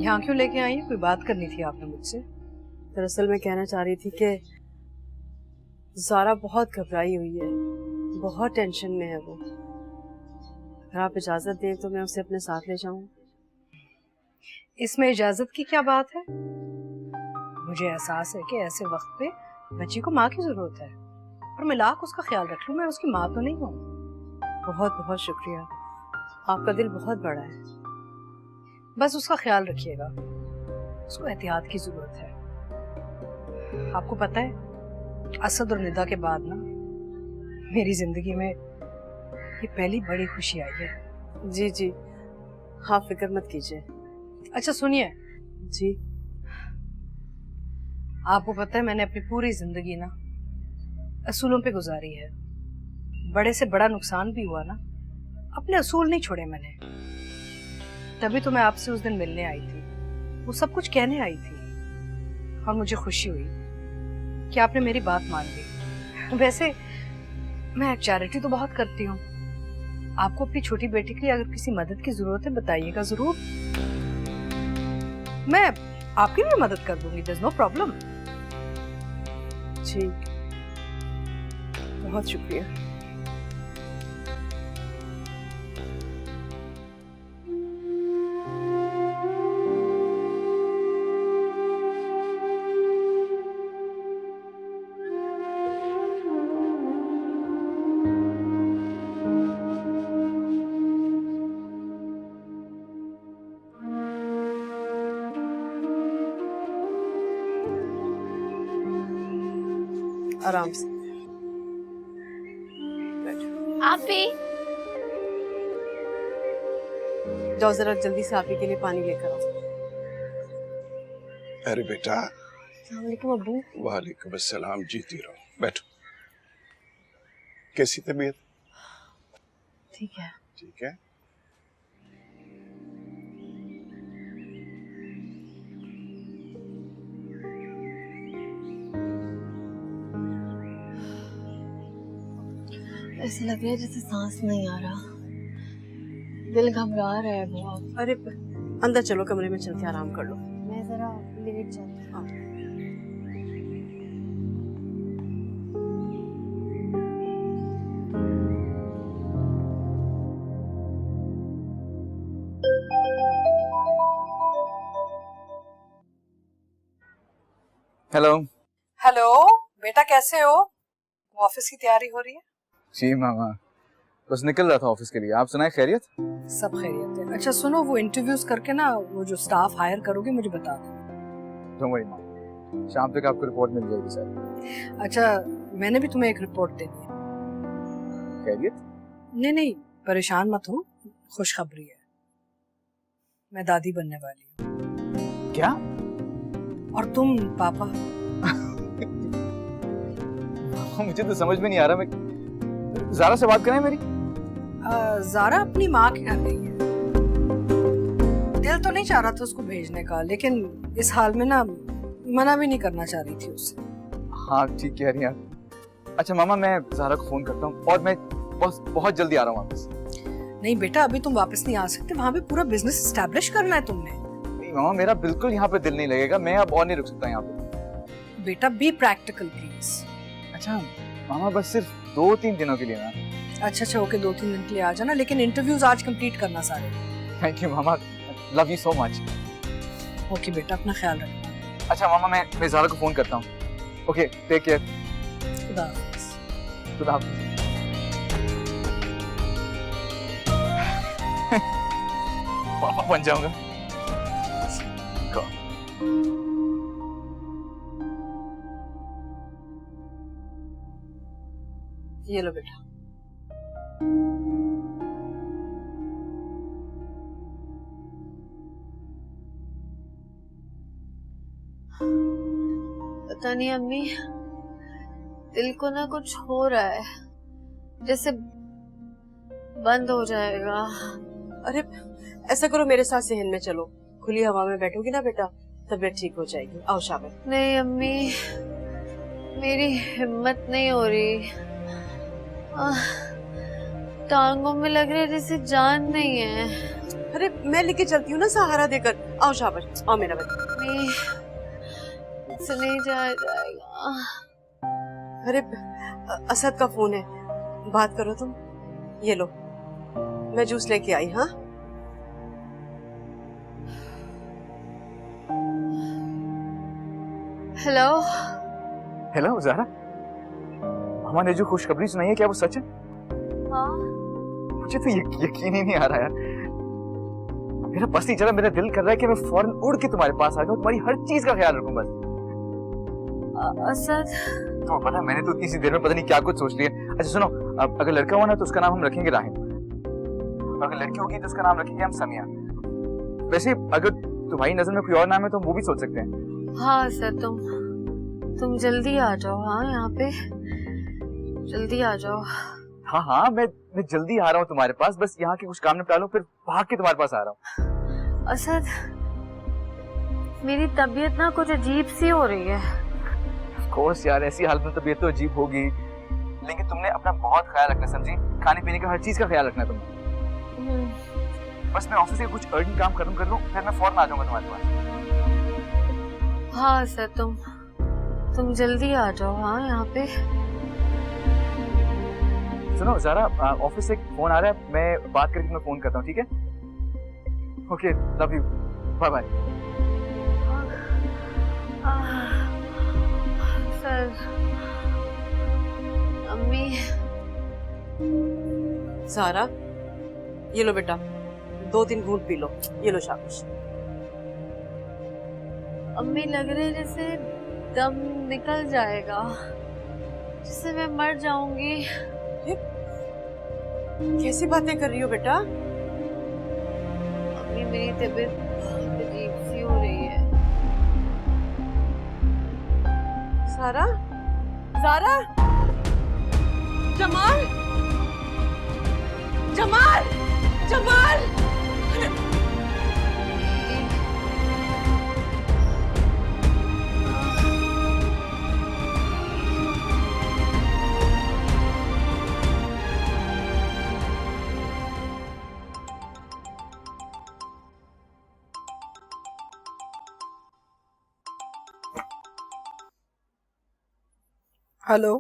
यहाँ क्यों लेके आई है? कोई बात करनी थी आपने मुझसे? दरअसल मैं कहना चाह रही थी कि ज़ारा बहुत घबराई हुई है, बहुत टेंशन में है वो। अगर आप इजाज़त दें तो मैं उसे अपने साथ ले जाऊं। इसमें इजाजत की क्या बात है? मुझे एहसास है कि ऐसे वक्त पे बच्ची को माँ की जरूरत है और मैं लाख उसका ख्याल रख लूं, मैं उसकी माँ तो नहीं हूँ। बहुत बहुत शुक्रिया, आपका दिल बहुत बड़ा है। बस उसका ख्याल रखिएगा, उसको एहतियात की जरूरत है। आपको पता है, असद और निदा के बाद ना मेरी जिंदगी में ये पहली बड़ी खुशी आई है। जी जी, हाँ फिक्र मत कीजिए। अच्छा सुनिए जी, आपको पता है मैंने अपनी पूरी जिंदगी ना असूलों पे गुजारी है। बड़े से बड़ा नुकसान भी हुआ ना, अपने असूल नहीं छोड़े मैंने। तभी तो मैं आपसे उस दिन मिलने आई थी, वो सब कुछ कहने आई थी और मुझे खुशी हुई कि आपने मेरी बात मान ली। वैसे मैं चैरिटी तो बहुत करती हूँ, आपको अपनी छोटी बेटी के लिए अगर किसी मदद की जरूरत है बताइएगा जरूर, मैं आपकी भी मदद कर दूंगी। There is no problem. जी बहुत शुक्रिया। आराम से आप भी जाओ, जरा जल्दी से आप ही के लिए पानी लेकर आओ। अरे बेटा। अस्सलाम वालेकुम अब्बू। वालेकुम अस्सलाम, जीती रहो, बैठो। कैसी तबीयत? ठीक है। ठीक है। ऐसा लग रहा है जैसे सांस नहीं आ रहा, दिल घबरा रहा है बहुत। अरे अंदर चलो, कमरे में चल के आराम कर लो। मैं जरा लेट जाती हूँ। हेलो। हेलो बेटा, कैसे हो? ऑफिस की तैयारी हो रही है? जी मामा, बस निकल रहा था ऑफिस के लिए। आप सुनाए, खैरियत? सब खैरियत है। अच्छा सुनो, वो इंटरव्यूज करके ना वो जो स्टाफ हायर करोगे मुझे बता दो। डोंट वरी मामा, शाम तक आपको रिपोर्ट मिल जाएगी सर। अच्छा, मैंने भी तुम्हें एक रिपोर्ट देनी है। खैरियत? नहीं नहीं, परेशान मत हो, खुशखबरी है, मैं दादी बनने वाली हूँ। क्या? और तुम पापा। मुझे तो समझ में नहीं आ रहा। मैं ज़ारा से बात करें मेरी? ज़ारा अपनी माँ के घर गई है। दिल तो नहीं चाह रहा था उसको भेजने का, लेकिन इस हाल में ना मना भी नहीं करना चाह रही थी उससे। हाँ ठीक कह रही हैं। अच्छा मामा, मैं ज़ारा को फोन करता हूँ और मैं बस बहुत जल्दी आ रहा हूँ वापस। नहीं बेटा, अभी तुम वापस नहीं आ सकते, वहाँ पे पूरा बिजनेस एस्टेब्लिश करना है तुमने। नहीं मामा, मेरा बिल्कुल यहाँ पे दिल नहीं लगेगा, मैं अब और नहीं रुक सकता यहाँ पे। बेटा बी प्रैक्टिकल प्लीज। अच्छा मामा, बस सिर्फ 2-3 दिनों के लिए ना? अच्छा ओके, 2-3 दिन के लिए आ जाना, लेकिन इंटरव्यूज आज कंप्लीट करना सारे। Thank you mama, love you so much. Okay बेटा, अपना ख्याल रखना। अच्छा मामा, मैं ज़ारा को फोन करता हूँ। Okay, take care. खुदा हाफिज़। खुदा हाफिज़। पापा बन जाऊंगा। ये लो बेटा। पता नहीं अम्मी, दिल को ना कुछ हो रहा है, जैसे बंद हो जाएगा। अरे ऐसा करो, मेरे साथ सहन में चलो, खुली हवा में बैठोगी ना बेटा, तबीयत ठीक हो जाएगी। आओ शाबाश। नहीं अम्मी, मेरी हिम्मत नहीं हो रही, टांगों में लग रहा है जैसे जान नहीं है। अरे मैं लेके चलती हूँ ना सहारा देकर। आओ शाबाश, आओ मेरा बच्चा। अम्मी मुझसे नहीं जाया जाएगा। अरे असद का फोन है, बात करो तुम। ये लो, मैं जूस लेके आई। हाँ हेलो। हेलो ज़हरा, मामा ने जो खुशखबरी सुनाई है क्या वो सच है? हाँ मुझे तो यकीन ही नहीं आ रहा यार। मेरा बस नहीं चला, मेरा दिल कर रहा है कि मैं फौरन उड़ के तुम्हारे पास आ जाऊं, तुम्हारी हर चीज का ख्याल रखूं बस। असद, तो पता है मैंने तो इतनी सी देर में पता नहीं क्या कुछ सोच लिया। अच्छा सुनो, अगर लड़का हुआ ना तो उसका नाम हम रखेंगे राहिम, अगर लड़की होगी तो उसका नाम रखेंगे हम समिया। वैसे अगर तुम्हारी नजर में कोई और नाम है तो हम वो भी सोच सकते हैं। हाँ असद, तुम जल्दी आ जाओ। हाँ यहाँ पे जल्दी आ जाओ। हाँ हाँ, मैं जल्दी आ रहा हूँ तुम्हारे पास, बस यहाँ के कुछ काम निपटा लूं फिर भाग के तुम्हारे पास आ रहा हूँ। असद, मेरी तबीयत ना कुछ अजीब सी हो रही है। ऑफ कोर्स यार, ऐसी हालत में तबीयत तो अजीब होगी, लेकिन तुमने अपना बहुत ख्याल रखना, समझी? खाने पीने का हर चीज का ख्याल रखना तुमने। बस मैं ऑफिस से कुछ अर्जेंट काम खत्म कर लूं फिर मैं फौरन आ जाऊंगा तुम्हारे पास। हाँ सर, तुम जल्दी आ जाओ। हाँ यहाँ पे सुनो ज़ारा, ऑफिस से फोन आ रहा है, मैं बात करके मैं फोन करता हूँ, ठीक है? Okay, love you, bye bye. Sir, अम्मी। ज़ारा, ये लो बेटा, 2-3 घूंट पी लो। ये लो शाबाश। अम्मी लग रही है जैसे दम निकल जाएगा, जैसे मैं मर जाऊंगी। कैसी बातें कर रही हो बेटा? अम्मी मेरी तबीयत बहुत अजीब सी हो रही है। ज़ारा, ज़ारा, जमाल, जमाल, जमाल। हेलो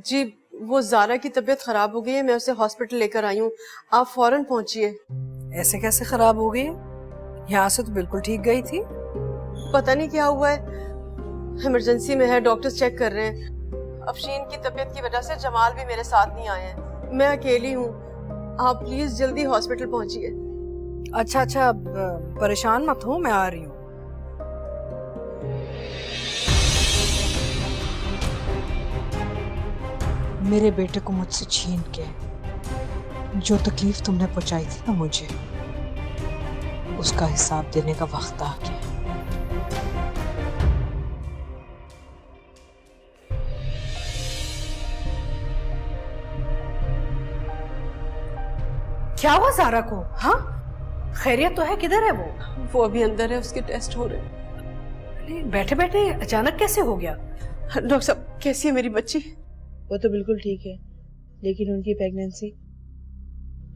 जी, वो ज़ारा की तबीयत खराब हो गई है, मैं उसे हॉस्पिटल लेकर आई हूँ, आप फौरन पहुंचिए। ऐसे कैसे खराब हो गई? यहाँ से तो बिल्कुल ठीक गई थी। पता नहीं क्या हुआ है, इमरजेंसी में है, डॉक्टर्स चेक कर रहे हैं। अफशीन की तबीयत की वजह से जमाल भी मेरे साथ नहीं आए हैं, मैं अकेली हूँ। आप प्लीज जल्दी हॉस्पिटल पहुंचिए। अच्छा, परेशान मत हो, मैं आ रही हूँ। मेरे बेटे को मुझसे छीन के जो तकलीफ तुमने पहुंचाई थी ना मुझे, उसका हिसाब देने का वक्त आ गया। क्या हुआ ज़ारा को? हाँ, खैरियत तो है? किधर है वो अभी अंदर है, उसके टेस्ट हो रहे हैं। बैठे बैठे अचानक कैसे हो गया? डॉक्टर साहब, कैसी है मेरी बच्ची? वो तो बिल्कुल ठीक है, लेकिन उनकी प्रेगनेंसी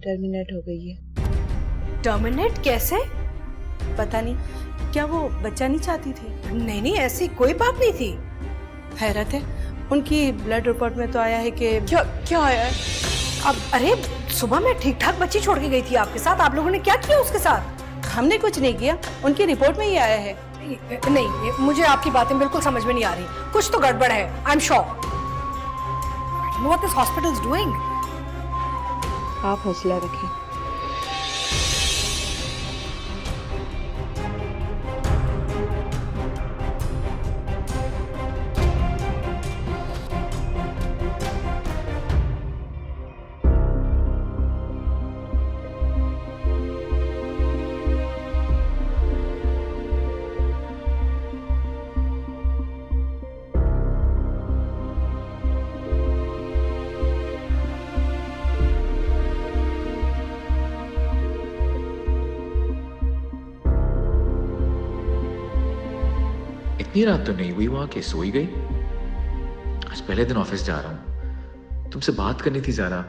टर्मिनेट हो गई है। टर्मिनेट कैसे? पता नहीं, क्या वो बच्चा नहीं चाहती थी? नहीं, ऐसी कोई बात नहीं थी। हैरत है, उनकी ब्लड रिपोर्ट में तो आया है कि क्या आया है? अब अरे सुबह मैं ठीक ठाक बच्ची छोड़ के गई थी आपके साथ, आप लोगों ने क्या किया उसके साथ? हमने कुछ नहीं किया, उनकी रिपोर्ट में ही आया है। नहीं, मुझे आपकी बातें बिल्कुल समझ में नहीं आ रही, कुछ तो गड़बड़ है। I am sure. What this hospital is doing? आप हौसला रखें। इतनी रात तो नहीं हुई वहां के सोई गई। आज पहले दिन ऑफिस जा रहा हूं, तुमसे बात करनी थी ज़ारा।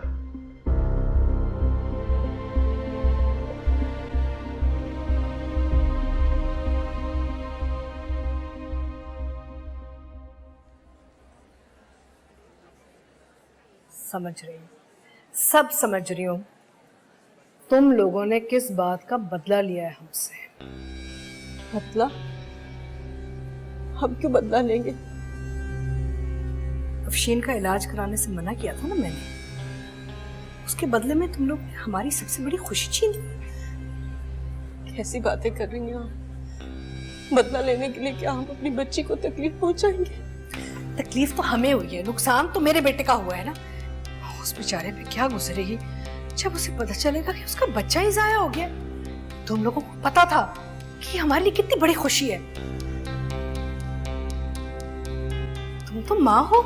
समझ रही हूँ, सब समझ रही हूँ। तुम लोगों ने किस बात का बदला लिया है हमसे। बदला? हम क्यों बदला लेंगे? अफशीन का इलाज कराने से मना किया था ना मैंने, उसके बदले में तुम लोग ने हमारी सबसे बड़ी खुशी छीन ली। कैसी बातें कर रही हैं आप? बदला लेने के लिए क्या हम अपनी बच्ची को तकलीफ पहुंचाएंगे? तकलीफ तो हमें हुई है, नुकसान तो मेरे बेटे का हुआ है ना। उस बेचारे पे क्या गुजरेगी जब उसे पता चलेगा कि उसका बच्चा ही जाया हो गया। तुम लोगों को पता था कि हमारे लिए कितनी बड़ी खुशी है। तुम तो माँ हो,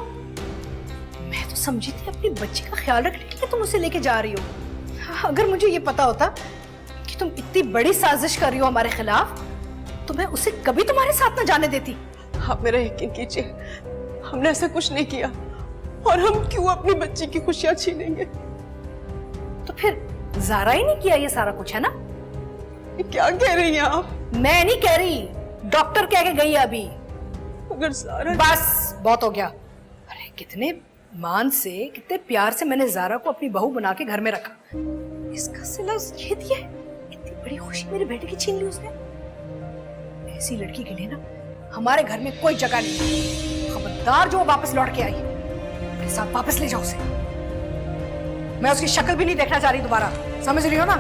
मैं तो समझी थी अपनी बच्ची का ख्याल रखने के लिए तुम उसे लेके जा रही हो। अगर मुझे ये पता होता कि तुम इतनी बड़ी साजिश कर रही हो हमारे खिलाफ, तो मैं उसे कभी तुम्हारे साथ न जाने देती। आप मेरा यकीन कीजिए, हमने ऐसा कुछ नहीं किया, और हम क्यों अपनी बच्ची की खुशियां छीनेंगे? तो फिर ज़ारा ही नहीं किया ये सारा कुछ, है ना? क्या कह रही हैं आप? मैं नहीं कह रही, डॉक्टर कह के गई है अभी। अगर ज़ारा... बस बहुत हो गया। अरे कितने मान से, कितने प्यार से मैंने ज़ारा को अपनी बहू बना के घर में रखा, इसका सिला ये दिया है। इतनी बड़ी खुशी मेरे बेटे की छीन ली उसने। ऐसी लड़की के लिए ना हमारे घर में कोई जगह नहीं। खबरदार जो वापस लौट के आई, मेरे साथ वापस ले जाओ उसे। मैं उसकी शक्ल भी नहीं देखना चाह रही दोबारा, समझ रही हो ना?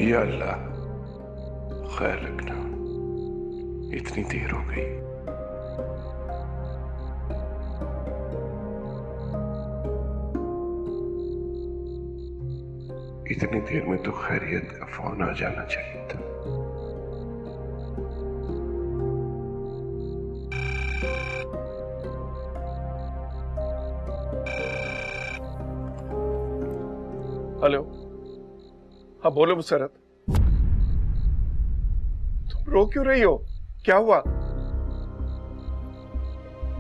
या अल्लाह खैर रखना, इतनी देर हो गई। इतनी देर में तो खैरियत का फोन आ जाना चाहिए था। हेलो, हाँ बोलो मुसरत। तुम रो क्यों रही हो? क्या हुआ?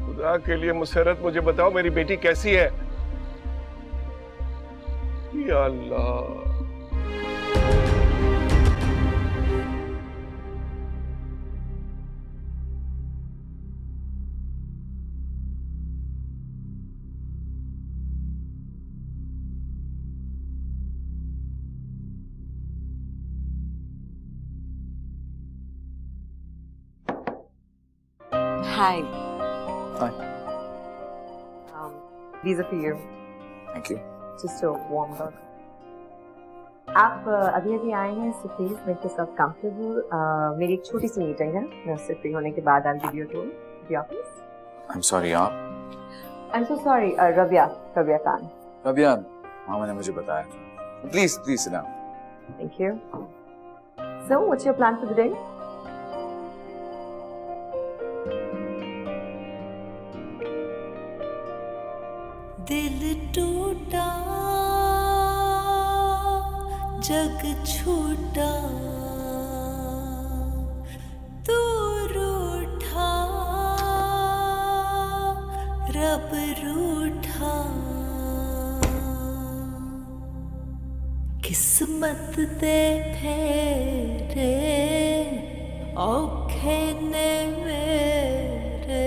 खुदा के लिए मुसरत मुझे बताओ, मेरी बेटी कैसी है? या अल्लाह। Hi. Hi. These are for you. Thank you. Just a warm hug. आप अभी अभी आए हैं, so please make yourself comfortable. मेरी एक छोटी सी मीटिंग है, मैं उससे फ्री होने के बाद I'll give you a tour to the office. I'm sorry, आप? I'm so sorry, Rabia Khan. Rabia, मामा ने मुझे बताया था। Please sit down. Thank you. So, what's your plan for the day? दिल टूटा, जग छूटा, तू रूठा, रब रूठा, किस्मत दे फेरे औखे ने मेरे,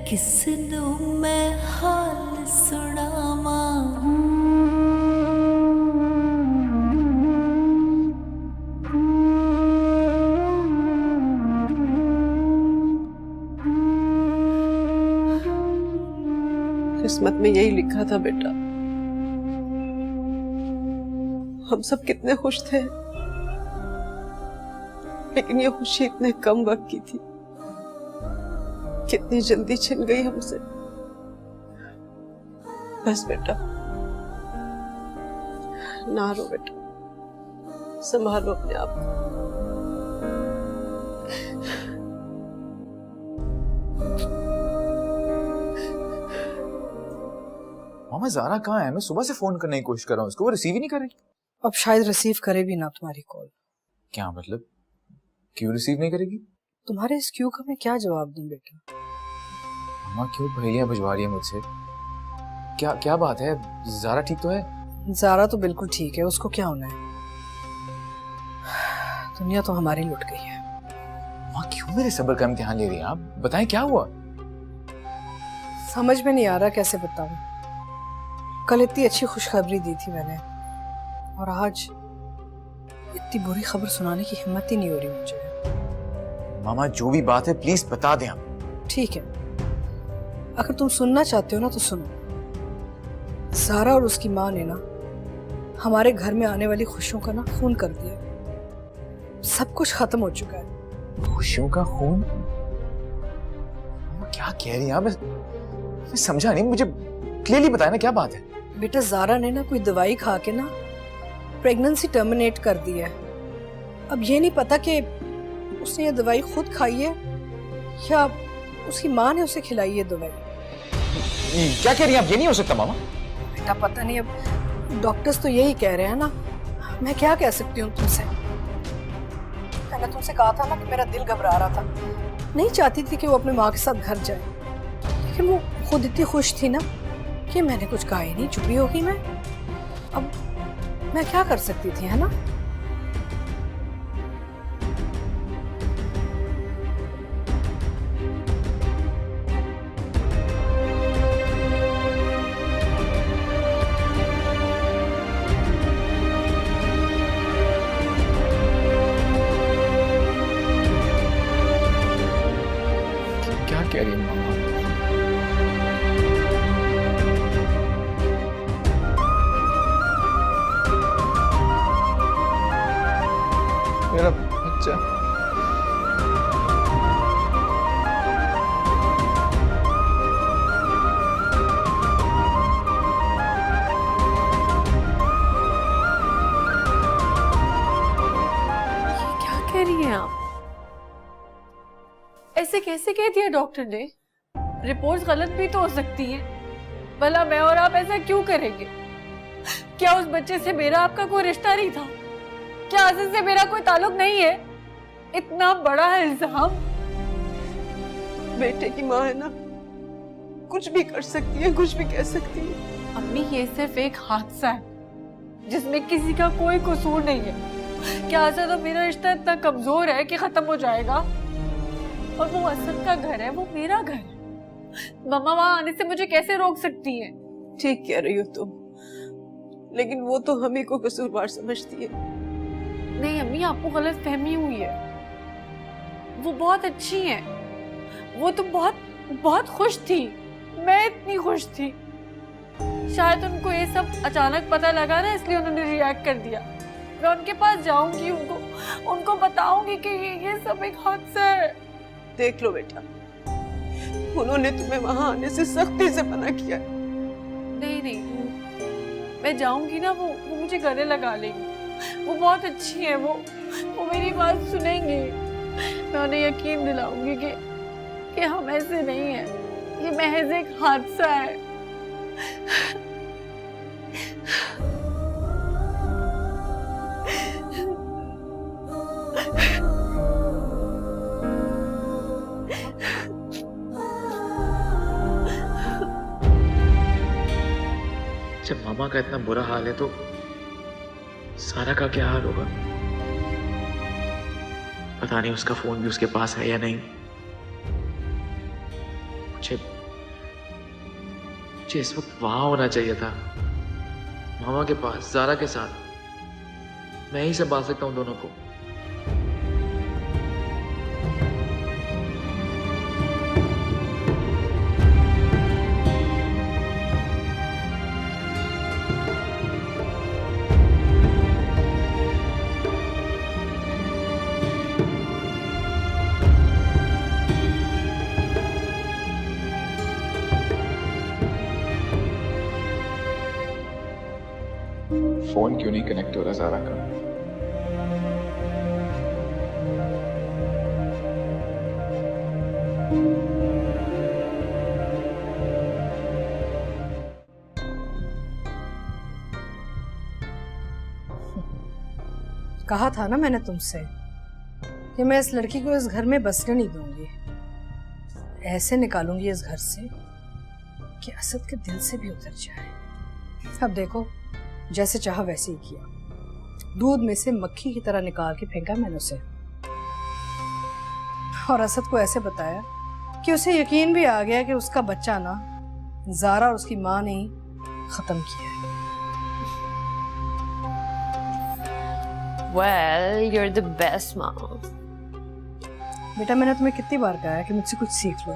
किसनू मैं हाल सुनावा। किस्मत में यही लिखा था बेटा। हम सब कितने खुश थे, लेकिन ये खुशी इतने कम वक्त की थी, कितनी जल्दी छिन गई हमसे। बस बेटा, ना रो बेटा, संभालो अपने आप को। मामा ज़ारा कहाँ है? मैं सुबह से फोन करने की कोशिश कर रहा हूँ उसको, वो रिसीव ही नहीं कर रही। अब शायद रिसीव करे भी ना तुम्हारी कॉल। क्या मतलब? क्यों रिसीव नहीं करेगी? तुम्हारे इस क्यों का मैं क्या जवाब दूं बेटा? मामा क्यों पहेलियां बुझवा रही है मुझसे? क्या क्या बात है? ज़ारा ठीक तो है? ज़ारा तो बिल्कुल ठीक है, उसको क्या होना है? दुनिया तो हमारी लुट गई है। माँ क्यों मेरे सब्र का इम्तिहान ले रही हैं आप? बताएं क्या हुआ? समझ में नहीं आ रहा कैसे बताऊं। कल इतनी अच्छी खुशखबरी दी थी मैंने, और आज इतनी बुरी खबर सुनाने की हिम्मत ही नहीं हो रही मुझे। मामा जो भी बात है प्लीज बता दें आप। ठीक है, अगर तुम सुनना चाहते हो ना तो सुनो। ज़ारा और उसकी माँ ने ना हमारे घर में आने वाली खुशियों का ना खून कर दिया। सब कुछ खत्म हो चुका है। खुशियों का खून? मामा क्या कह रही हैं आप? मैं समझा नहीं, मुझे क्लियरली बताया ना क्या बात है। बेटा ज़ारा ने ना कोई दवाई खा के ना प्रेगनेंसी टर्मिनेट कर दी है। अब ये नहीं पता कि उसने ये दवाई खुद खाई है या उसकी माँ ने उसे खिलाई है दवाई। क्या कह रही हैं आप? ये नहीं हो सकता मामा। बेटा पता नहीं, अब डॉक्टर्स तो यही कह रहे हैं ना, मैं क्या कह सकती हूँ तुमसे। मैंने तुमसे कहा था ना कि मेरा दिल घबरा रहा था, नहीं चाहती थी कि वो अपनी माँ के साथ घर जाए, लेकिन वो खुद इतनी खुश थी ना कि मैंने कुछ कहा ही नहीं, चुप ही होगी मैं। अब मैं क्या कर सकती थी, है ना? क्या कह रही है मामा? मेरा बच्चा। क्या कह रही हैं आप? ऐसे कैसे कह दिया डॉक्टर ने? रिपोर्ट्स गलत भी तो हो सकती हैं। भला मैं और आप ऐसा क्यों करेंगे? क्या उस बच्चे से मेरा आपका कोई रिश्ता नहीं था? क्या अज़ीज़ से मेरा कोई ताल्लुक नहीं है? इतना बड़ा इल्जाम। बेटे की माँ है ना, कुछ भी कर सकती है, कुछ भी कह सकती है। अम्मी ये सिर्फ एक हादसा है जिसमें किसी का कोई कसूर नहीं है। क्या ऐसा तो मेरा रिश्ता इतना कमजोर है कि खत्म हो जाएगा? और वो असद का घर है, वो मेरा घर है। मम्मा वहां आने से मुझे कैसे रोक सकती है? ठीक कह रही हो तुम, लेकिन वो तो हम ही को कसूरवार समझती है। नहीं अम्मी, आपको गलत फहमी हुई है। वो बहुत अच्छी है। वो तो बहुत बहुत खुश थी। मैं इतनी खुश थी। शायद उनको ये सब अचानक पता लगा ना, इसलिए उन्होंने रिएक्ट कर दिया। मैं उनके पास जाऊंगी, उनको बताऊंगी कि ये सब एक हादसा है। देख लो बेटा, उन्होंने तुम्हें वहां आने से सख्ती से मना किया। नहीं नहीं, मैं जाऊंगी ना, वो मुझे गले लगा लेंगी। वो बहुत अच्छी है, वो मेरी बात सुनेंगी। मैं उन्हें यकीन दिलाऊंगी कि हम ऐसे नहीं हैं, ये महज एक हादसा है। जब मामा का इतना बुरा हाल है तो सारा का क्या हाल होगा? पता नहीं उसका फोन भी उसके पास है या नहीं। मुझे इस वक्त वहां होना चाहिए था, मामा के पास, ज़ारा के साथ। मैं ही संभाल सकता हूं दोनों को। फोन क्यों नहीं कनेक्ट हो रहा ज़ारा का? कहा था ना मैंने तुमसे कि मैं इस लड़की को इस घर में बसने नहीं दूंगी। ऐसे निकालूंगी इस घर से कि असद के दिल से भी उतर जाए। अब देखो, जैसे चाहा वैसे ही किया। दूध में से मक्खी की तरह निकाल के फेंका मैंने उसे, और असद को ऐसे बताया कि उसे यकीन भी आ गया कि उसका बच्चा ना ज़ारा और उसकी माँ ने ही खत्म किया है। Well, you're the best mom. बेटा, मैंने तुम्हें कितनी बार कहा है कि मुझसे कुछ सीख लो।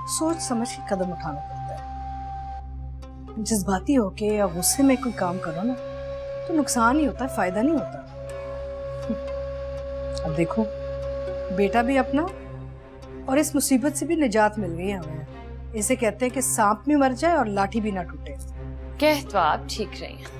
सोच समझ के कदम उठाना पड़ता है। जज्बाती होके या गुस्से में कोई काम करो ना तो नुकसान ही होता है, फायदा नहीं होता। अब देखो, बेटा भी अपना और इस मुसीबत से भी निजात मिल गई है हमें। इसे कहते हैं कि सांप भी मर जाए और लाठी भी ना टूटे। कह तो आप ठीक रही हैं।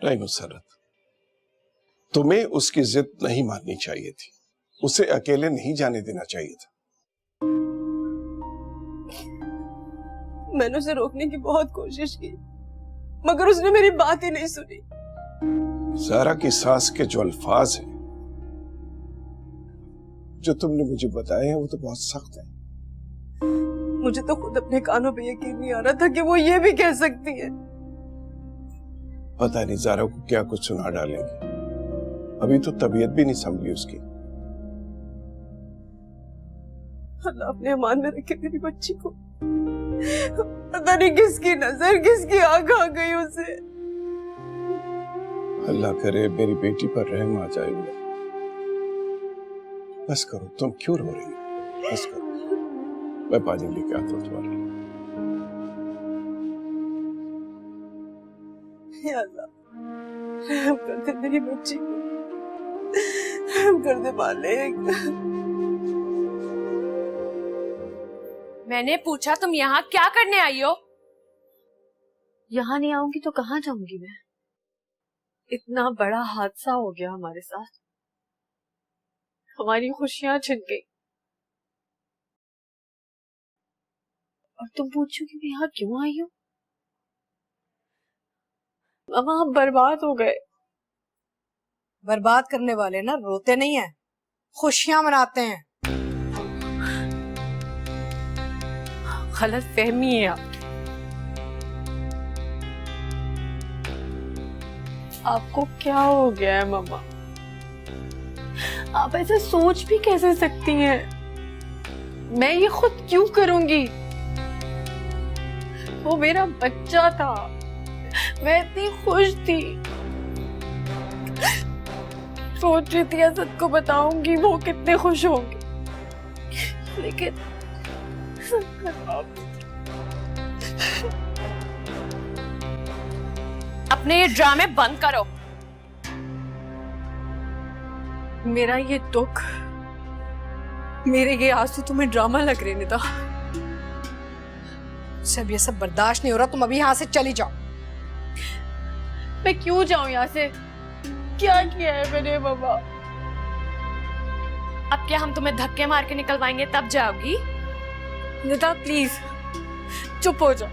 नहीं मुसरत, तुम्हें उसकी जिद नहीं माननी चाहिए थी। उसे अकेले नहीं जाने देना चाहिए था। मैंने उसे रोकने की बहुत कोशिश की, मगर उसने मेरी बात ही नहीं सुनी। ज़ारा की सास के जो अल्फाज हैं, जो तुमने मुझे बताए हैं, वो तो बहुत सख्त हैं। मुझे तो खुद अपने कानों पे यकीन नहीं आ रहा था कि वो ये भी कह सकती है। पता नहीं ज़ारा को क्या कुछ सुना डालेंगे। अभी तो तबीयत भी नहीं संभली उसकी। अल्लाह अपने अमान में रखे मेरी बच्ची को। पता नहीं किसकी नजर, किसकी आंख आ गई उसे। अल्लाह करे मेरी बेटी पर रहम आ जाए। बस करो, तुम क्यों रो रही हो? बस करो, मैं पानी लेके आता हूँ तुम्हारे लिए। या अल्लाह, रहम कर दे मेरी बच्ची को, रहम कर दे मालिक। मैंने पूछा तुम यहाँ क्या करने आई हो? यहाँ नहीं आऊंगी तो कहाँ जाऊंगी मैं? इतना बड़ा हादसा हो गया हमारे साथ, हमारी खुशियां छिन गई, और तुम पूछोगी मैं यहाँ क्यों आई हूँ? मामा, हम बर्बाद हो गए। बर्बाद करने वाले ना रोते नहीं हैं, खुशियां मनाते हैं। गलत फहमी है आपकी। आपको क्या हो गया है मामा? आप ऐसे सोच भी कैसे सकती हैं? मैं ये खुद क्यों करूंगी? वो मेरा बच्चा था, मैं इतनी खुश थी, सोच रही थी असद को बताऊंगी वो कितने खुश होंगे, लेकिन अपने ये ड्रामे बंद करो। मेरा ये दुख, मेरे ये आंसू तुम्हें ड्रामा लग रहे निदा? मुझसे अब ये सब बर्दाश्त नहीं हो रहा, तुम अभी यहाँ से चली जाओ। मैं क्यों जाऊं यहाँ से? क्या किया है मैंने बाबा? अब क्या हम तुम्हें धक्के मार के निकलवाएंगे तब जाओगी? निदा प्लीज चुप हो जाओ।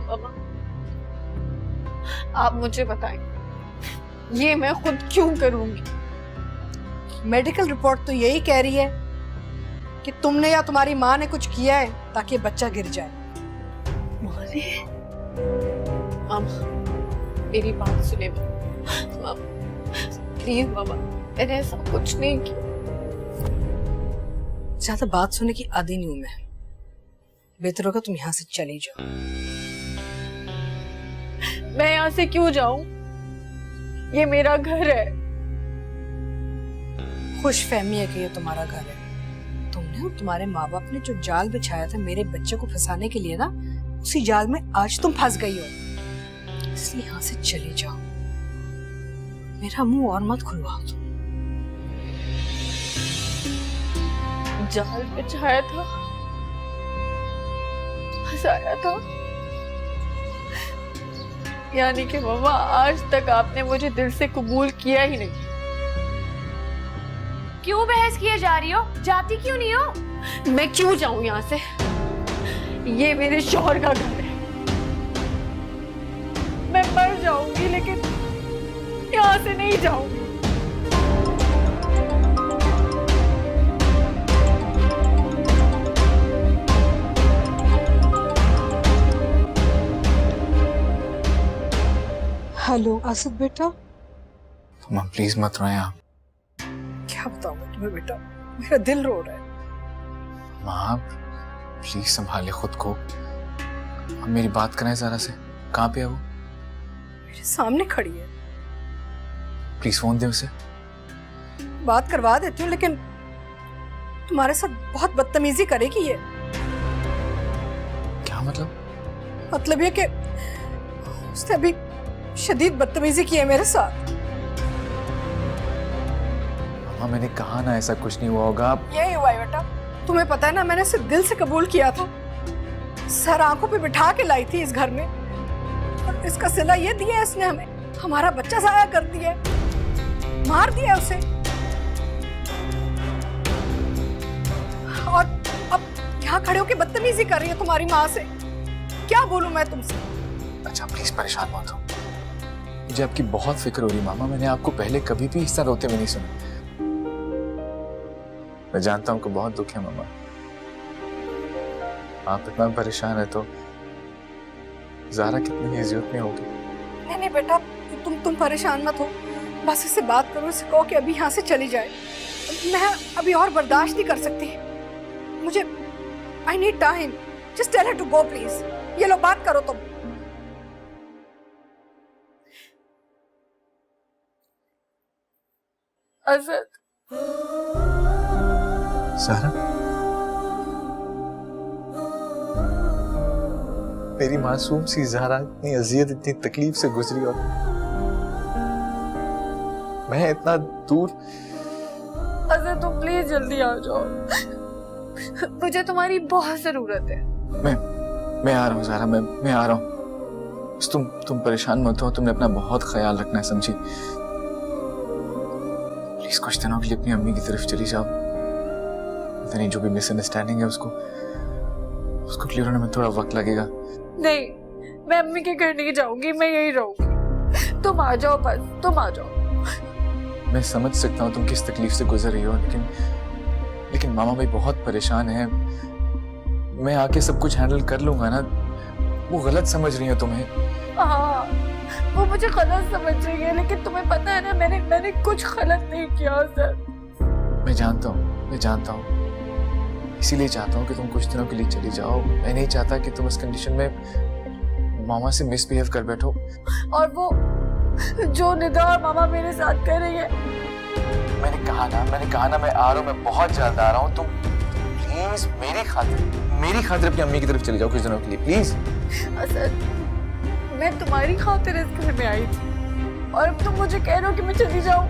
बाबा, आप मुझे बताएं, ये मैं खुद क्यों करूंगी? मेडिकल रिपोर्ट तो यही कह रही है कि तुमने या तुम्हारी माँ ने कुछ किया है ताकि बच्चा गिर जाए। मामा, मेरी बात सुने प्लीज मामा, मैंने ऐसा कुछ नहीं किया। ज्यादा बात सुनने की आदी नहीं हूं मैं। बेहतर होगा तुम यहाँ से चली जाओ। मैं यहाँ से क्यों जाऊं? ये मेरा घर है। खुश फहमी है कि ये तुम्हारा घर है। तुमने और तुम्हारे माँ बाप ने जो जाल बिछाया था मेरे बच्चे को फंसाने के लिए ना, उसी जाल में आज तुम फंस गई हो। इसलिए यहाँ से चले जाओ, मेरा मुंह और मत खुलवाओ तुम। जाल बिछाया था वापस आया था। यानी कि मम्मा आज तक आपने मुझे दिल से कबूल किया ही नहीं। क्यों बहस किए जा रही हो? जाती क्यों नहीं हो? मैं क्यों जाऊं यहाँ से? ये मेरे शौहर का घर है। मैं मर जाऊंगी लेकिन यहाँ से नहीं जाऊंगी। हेलो आसिफ बेटा। माँ प्लीज मत रोएं आप। क्या बताऊं मैं तुम्हें बेटा, मेरा दिल रो रहा है। माँ प्लीज संभालिए खुद को। अब मेरी बात करें ज़रा से। कहाँ पे है वो? मेरे सामने खड़ी है। प्लीज फोन दे उसे। बात करवा देती हूँ लेकिन तुम्हारे साथ बहुत बदतमीजी करेगी ये। क्या मतलब? मतलब ये कि उसने अभी शदीद बदतमीजी की है मेरे साथ। मामा मैंने कहा ना ऐसा कुछ नहीं हुआ होगा। यही हुआ है बेटा। तुम्हें पता है ना, मैंने इसे दिल से कबूल किया था। सर आंखों पे बिठा के लाई थी इस घर में, और इसका सिला ये दिया है इसने हमें। हमारा बच्चा जाया कर दिया, मार दिया उसे। और अब यहाँ खड़े होके बदतमीजी कर रही है तुम्हारी माँ से। क्या बोलूं मैं तुमसे? अच्छा प्लीज परेशान मत हो। मुझे आपकी बहुत फिक्र हो रही मामा। मैंने आपको पहले कभी भी इस तरह रोते हुए नहीं सुना। मैं जानता हूँ आपको बहुत दुख है मामा। आप इतना परेशान है तो ज़ारा कितनी इज्जत में होगी। नहीं नहीं बेटा, तुम परेशान मत हो। बस इससे बात करो, इसे कहो कि अभी यहाँ से चली जाए। मैं अभी और बर्दाश्त नहीं कर सकती। मुझे I need time. Just tell her to go please. ये लो बात करो तुम। असद, ज़ारा मेरी मासूम सी ज़ारा इतनी अजियत इतनी तकलीफ से गुजरी और मैं इतना दूर। असद तुम प्लीज जल्दी आ जाओ। मुझे तुम्हारी बहुत जरूरत है। मैं आ रहा हूँ ज़ारा। मैं आ रहा हूँ। तुम परेशान मत हो। तुमने अपना बहुत ख्याल रखना है, समझी? प्लीज कुछ दिनों के लिए अपनी अम्मी की तरफ चली जाओ। इतनी जो भी मिसअंडरस्टैंडिंग है उसको क्लियर होने में थोड़ा वक्त लगेगा। नहीं, मैं अम्मी के घर नहीं जाऊंगी। मैं यही रहूंगी। तुम आ जाओ, बस तुम आ जाओ। मैं समझ सकता हूँ तुम किस तकलीफ से गुजर रही हो, लेकिन मामा भाई बहुत परेशान है। मैं आके सब कुछ हैंडल कर लूंगा ना। वो गलत समझ रही है तुम्हें। हाँ, वो मुझे गलत समझ रही है, लेकिन तुम्हें पता है ना मैंने कुछ गलत नहीं किया सर। मैं जानता हूँ। इसीलिए चाहता हूँ कि तुम कुछ दिनों के लिए चली जाओ। मैं नहीं चाहता कि तुम इस कंडीशन में मामा से मिसबिहेव कर बैठो। और वो जो निदा और मामा मेरे साथ कर रही है। मैंने कहा ना मैं आ रहा हूँ। मैं बहुत जल्द आ रहा हूँ। तुम प्लीज मेरी खातिर अपनी अम्मी की तरफ चली जाओ कुछ दिनों के लिए प्लीज। असद, मैं तुम्हारी खातिर इस घर में आई थी और अब तुम मुझे कह रहे हो कि मैं चली जाऊं।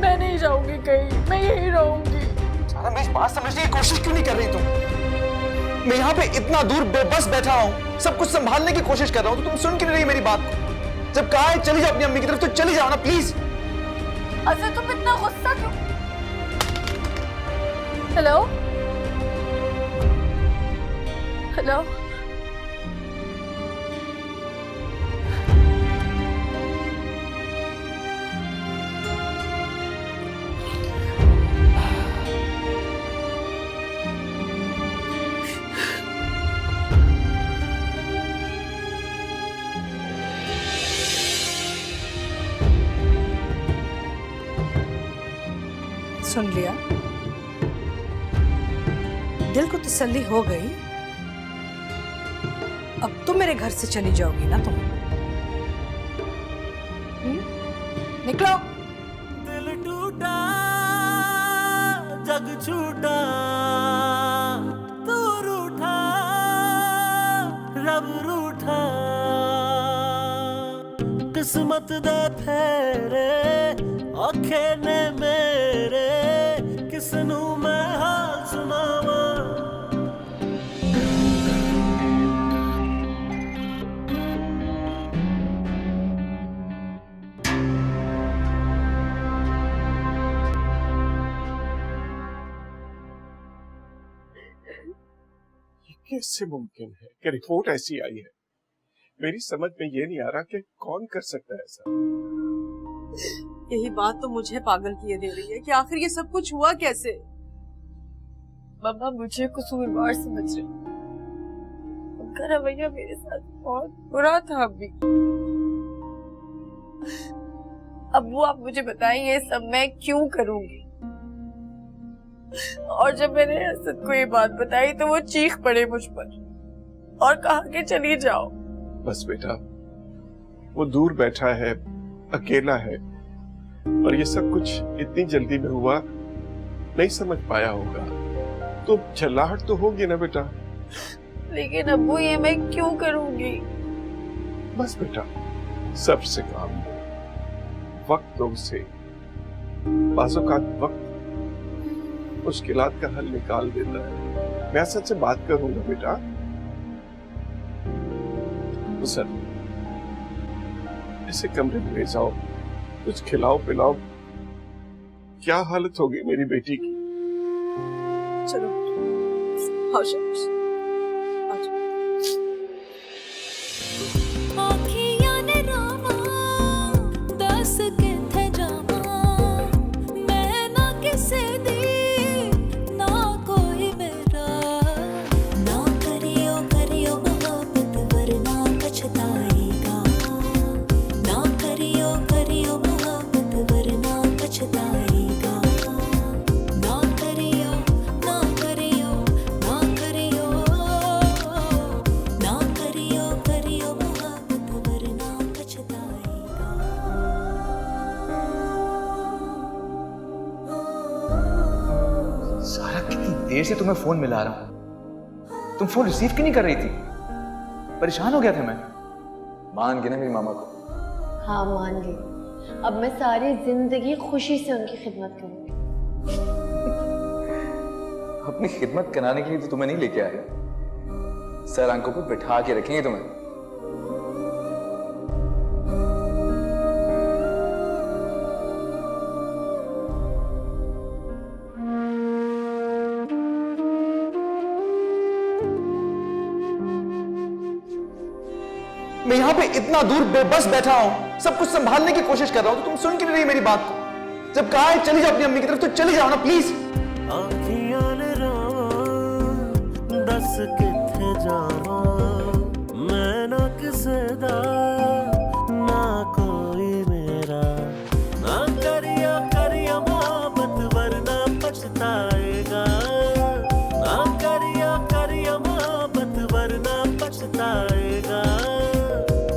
मैं नहीं जाऊंगी कहीं, मैं यही रहूंगी। सारा मेरी बात समझने की कोशिश क्यों नहीं कर रही तुम? मैं यहाँ पे इतना दूर बेबस बैठा हूँ, सब कुछ संभालने की कोशिश कर रहा हूँ, तो तुम सुन क्यों नहीं रही मेरी बात को? जब कहा है चली जाओ अपनी अम्मी की तरफ तो चली जाओ ना प्लीज। असद तुम इतना गुस्सा क्यों? हेलो हेलो सुन लिया? दिल को तसल्ली हो गई। अब तुम मेरे घर से चली जाओगी ना तुम? निकलो। दिल टूटा जग छूटा तू रूठा रब रूठा किस्मत दे फेरे औखे ने मेरे किसनू मैं हाल सुनावा कैसे मुमकिन है कि रिपोर्ट ऐसी आई है? मेरी समझ में ये नहीं आ रहा कि कौन कर सकता है ऐसा। यही बात तो मुझे पागल किए दे रही है कि आखिर ये सब कुछ हुआ कैसे। मम्मा मुझे कसूरवार समझ रहे, उनका रवैया मेरे साथ बहुत बुरा था। अब वो आप मुझे बताएं ये सब मैं क्यों करूंगी? और जब मैंने असद को ये बात बताई तो वो चीख पड़े मुझ पर और कहा कि चली जाओ। बस बेटा, वो दूर बैठा है, अकेला है, और ये सब कुछ इतनी जल्दी में हुआ, नहीं समझ पाया होगा, तो झल्लाहट तो होगी ना बेटा। लेकिन अब्बू ये मैं क्यों करूंगी? बस बेटा, सबसे काम लो, वक्त दो उसे। बाज़ों का वक्त मुश्किलात का हल निकाल देता है। मैं असद से बात करूंगा बेटा। सर, इसे कमरे में ले जाओ, कुछ खिलाओ पिलाओ। क्या हालत होगी मेरी बेटी की। चलो आओ शाबाश, आ जाओ। आँखियाँ ने रामा दस किथे जावा, मैं ना किसे दी ना कोई मेरा। ना करियो करियो मोहब्बत वरना पछताएगा, ना करियो करियो मोहब्बत वरना पछताएगा। ना करियो ना करियो ना करियो ना करियो करियो मोहब्बत वरना पछताएगा। सारा कितनी देर से तुम्हें फोन मिला रहा हूं, तुम फोन रिसीव क्यों नहीं कर रही थी? परेशान हो गया था मैं। मान गई ना मेरी मामा को? हाँ मान गई। अब मैं सारी जिंदगी खुशी से उनकी खिदमत करूंगी। अपनी खिदमत कराने के लिए तो तुम्हें नहीं लेके आए, सर आंखों पर बैठा के रखेंगे तुम्हें। मैं यहाँ पे इतना दूर बेबस बैठा हूँ, सब कुछ संभालने की कोशिश कर रहा हूँ, तो तुम सुन क्यों नहीं रही मेरी बात को? जब कहा है चली जाओ अपनी अम्मी की तरफ, तो चली जाओ ना प्लीज। आँखियाँ ने रावा दस किथे जावा, मैं ना किसे दा ना कोई मेरा। ना करिया करिया मोहब्बत वरना पछताएगा, ना करिया करिया मोहब्बत वरना पछताएगा।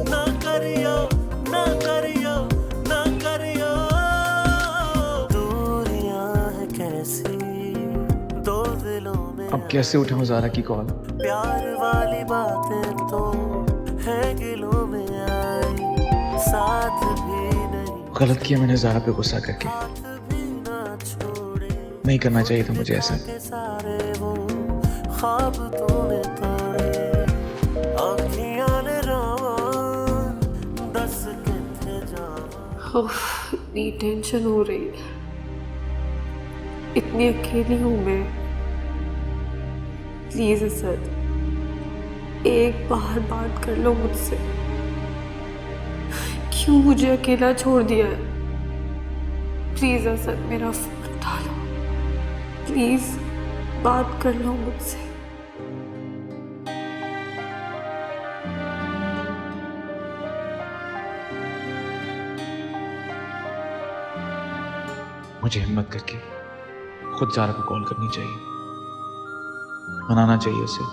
ना करियो ना करियो ना करियो। दूरियां है कैसी दो दिलों में, अब कैसे उठाऊं ज़ारा की कॉल? प्यार वाली बातें तो है गिलों में आई, साथ भी नहीं गलत किया मैंने ज़ारा पे गुस्सा करके। साथ भी ना छोड़े। नहीं करना चाहिए था मुझे ऐसा। के सारे वो ख्वाब तूने तोड़े। आँखियाँ ने रावा दस किथे जावा। इतनी टेंशन हो रही है, इतनी अकेली हूं मैं। प्लीज असद, एक बार बात कर लो मुझसे। क्यों मुझे अकेला छोड़ दिया है? प्लीज असद मेरा फोन उठा लो, प्लीज बात कर लो मुझसे। मुझे हिम्मत करके खुद ज़ारा को कॉल करनी चाहिए, मनाना चाहिए उसे।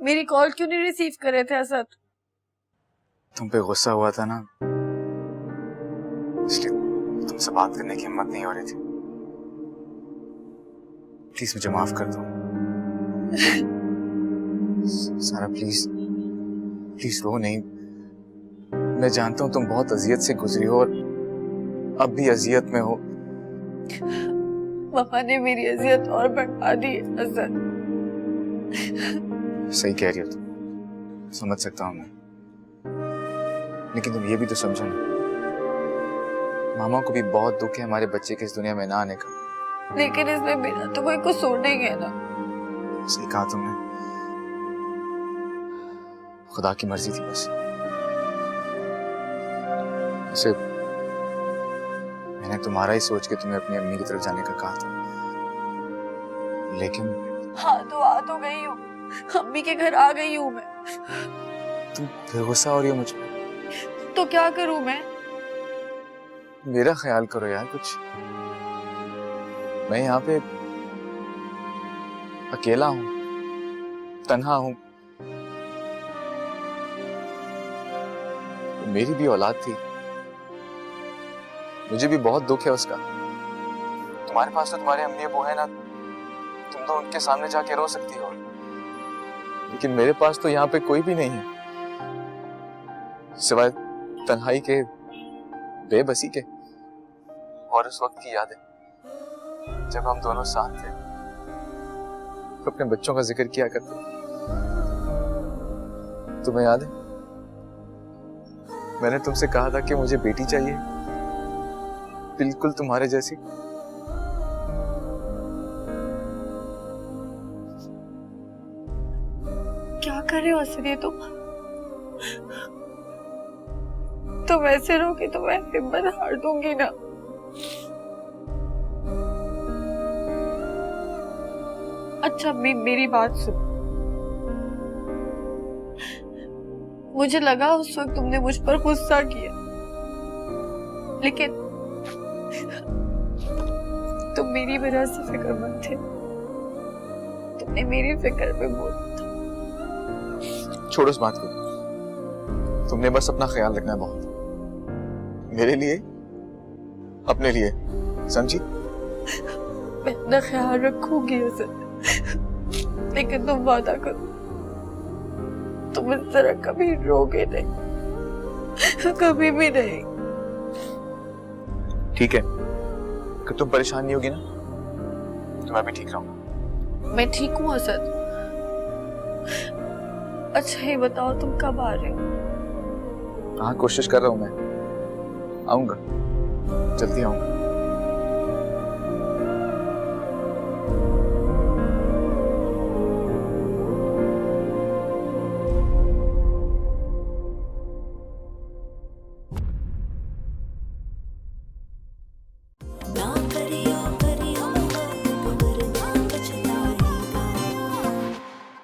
मेरी कॉल क्यों नहीं रिसीव करे थे असद? तुम पे गुस्सा हुआ था ना, इसलिए तुमसे बात करने की हिम्मत नहीं हो रही थी। प्लीज मुझे माफ कर दो सारा, प्लीज प्लीज रो नहीं। मैं जानता हूं तुम बहुत अजियत से गुजरी हो और अब भी अजियत में हो, मामा ने मेरी अजियत और बढ़ा दी है असद। सही कह रही हो तुम, समझ सकता हूँ मैं, लेकिन तुम ये भी तो समझो ना, मामा को भी बहुत दुख है हमारे बच्चे के इस दुनिया में ना आने का। लेकिन इसमें मेरा तो कोई कसूर नहीं है ना। सही कहा तुमने, खुदा की मर्जी थी बस। वैसे मैंने तुम्हारा ही सोच के तुम्हें अपनी अम्मी की तरफ जाने का कहा था, लेकिन हाँ तो आ तो गई हूँ, अम्मी के घर आ गई हूँ मैं। तुम फिर गुस्सा हो रही हो मुझ पे? तो क्या करूँ मैं? मेरा ख्याल करो यार कुछ। मैं यहाँ पे अकेला हूँ, तन्हा हूँ। मेरी भी औलाद थी, मुझे भी बहुत दुख है उसका। तुम्हारे पास तो तुम्हारे अम्मी अबू है ना, तुम तो उनके सामने जाके रो सकती हो, लेकिन मेरे पास तो यहाँ पे कोई भी नहीं है सिवाय तन्हाई के, बेबसी के और उस वक्त की यादें जब हम दोनों साथ थे, अपने बच्चों का जिक्र किया करते। तुम्हें याद है मैंने तुमसे कहा था कि मुझे बेटी चाहिए, बिल्कुल तुम्हारे जैसी। क्या कर रहे हो असद ये तुम ऐसे रहोगे तो मैं हिम्मत हार दूंगी ना। अच्छा मेरी बात सुन, मुझे लगा उस वक्त तुमने मुझ पर गुस्सा किया, लेकिन तुम मेरी वजह से फिक्रमंद थे, तुमने मेरी फिक्र में बोला। छोड़ो इस बात को, तुमने बस अपना ख्याल रखना है बहुत, मेरे लिए, अपने लिए, समझी? मैं अपना ख्याल रखूंगी असद, लेकिन तुम वादा करो तुम इस तरह कभी रोगे नहीं, कभी भी नहीं। ठीक है, अगर तुम परेशान नहीं होगी ना तो मैं भी ठीक रहूंगा। मैं ठीक हूँ असद। अच्छा ये बताओ तुम कब आ रहे हो? हाँ कोशिश कर रहा हूँ मैं, आऊंगा, जल्दी आऊंगा।